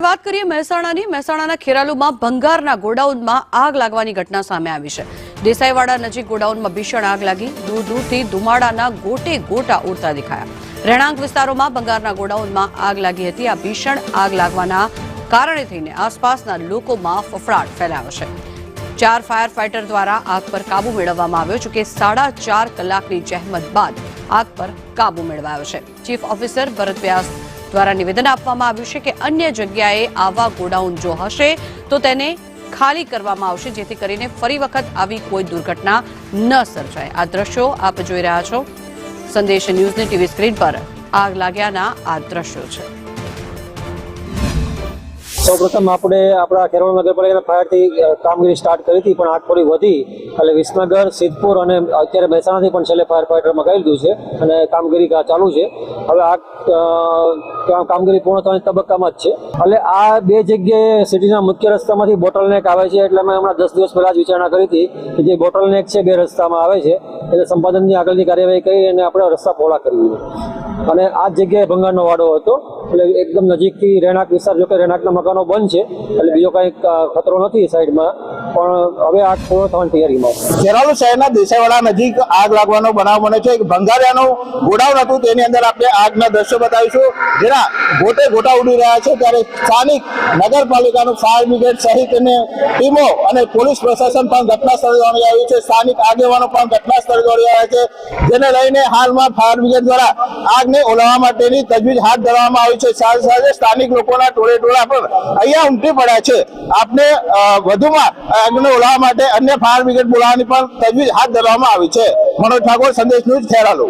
વાત કરીએ મહેસાણાના ખેરાલુમાં ભંગારના ગોડાઉનમાં આગ લાગવાની ઘટના સામે આવી છે। દેસાઈવાડા નજીક ગોડાઉનમાં ભીષણ આગ લાગી। દૂર દૂરથી ધુમાડાના ગોટે ગોટા ઉડતા દેખાયા। રહેણાંક વિસ્તારોમાં ભંગારના ગોડાઉનમાં આગ લાગી હતી। આ ભીષણ આગ લાગવાના કારણે થઈને આસપાસના લોકોમાં ફફડાટ ફેલાયો છે। 4 ફાયર ફાઇટર દ્વારા આગ પર કાબુ મેળવવામાં આવ્યો છે। કે 4.5 કલાકની જહેમત બાદ આગ પર કાબુ મેળવાયો છે। ચીફ ઓફિસર ભરત વ્યાસ દ્વારા નિવેદન આપવામાં આવ્યું છે કે અન્ય જગ્યાએ આવા ગોડાઉન જો હશે તો તેને ખાલી કરવામાં આવશે, જેથી કરીને ફરી વખત આવી કોઈ દુર્ઘટના ન સર્જાય। આ દ્રશ્યો આપ જોઈ રહ્યા છો। સંદેશ ન્યૂઝની ટીવી સ્ક્રીન પર આગ લાગ્યાના આ દ્રશ્યો છે। સૌપ્રથમ આપણે આપણા ખેરાલુ નગરપાલિકાના ફાયરથી કામગીરી સ્ટાર્ટ કરી હતી, પણ આગ થોડી વધી એટલે વિસનગર, સિદ્ધપુર અને અત્યારે મહેસાણાથી પણ છેલ્લે ફાયર ફાઇટર મગાવી લીધું છે અને કામગીરી ચાલુ છે। હવે આ કામગીરી પૂર્ણ થવાની તબક્કામાં જ છે। એટલે આ બે જગ્યાએ સિટીના મુખ્ય રસ્તામાંથી બોટલનેક આવે છે, એટલે અમે હમણાં 10 દિવસ પહેલા જ વિચારણા કરી હતી કે જે બોટલનેક છે બે રસ્તામાં આવે છે, એટલે સંપાદનની આગળની કાર્યવાહી કરી અને આપણે રસ્તા પહોળા કરી અને આ જગ્યાએ ભંગારનો વાડો હતો, એટલે એકદમ નજીકથી રહેણાંક વિસ્તાર, જો કે રહેણાંકના મકાનો બંધ છે એટલે બીજો કંઈ ખતરો નથી સાઈડમાં, પણ હવે આગ પૂર્ણ થવાની તૈયારીમાં છે। ખેરાલુ શહેરના દેસાઈવાડા નજીક આગ લાગવાનો બનાવ બને છે। ભંગારિયાનું ગોડાઉન હતું, તેની અંદર આપણે આગના દ્રશ્યો બતાવીશું, જેના ગોટે ગોટા ઉડી રહ્યા છે। ત્યારે સ્થાનિક નગરપાલિકાનું ફાયર બ્રિગેડ સહિતની ટીમો અને પોલીસ પ્રશાસન પણ ઘટના સ્થળે દોડી આવ્યું છે। સ્થાનિક આગેવાનો પણ ઘટના સ્થળે દોડી આવ્યા છે, જેને લઈને હાલમાં ફાયર બ્રિગેડ દ્વારા આગને ઓલવવા માટેની તજવીજ હાથ ધરવામાં આવી છે। સાથે સાથે સ્થાનિક લોકોના ટોળા પણ અહીંયા ઉમટી પડ્યા છે। આપને વધુમાં આગને ઓલવવા માટે અન્ય ફાયર બ્રિગેડ બોલાવવાની પણ તજવીજ હાથ ધરવામાં આવી છે। મનોજ ઠાકોર, સંદેશ ન્યૂઝ, ખેરાલુ।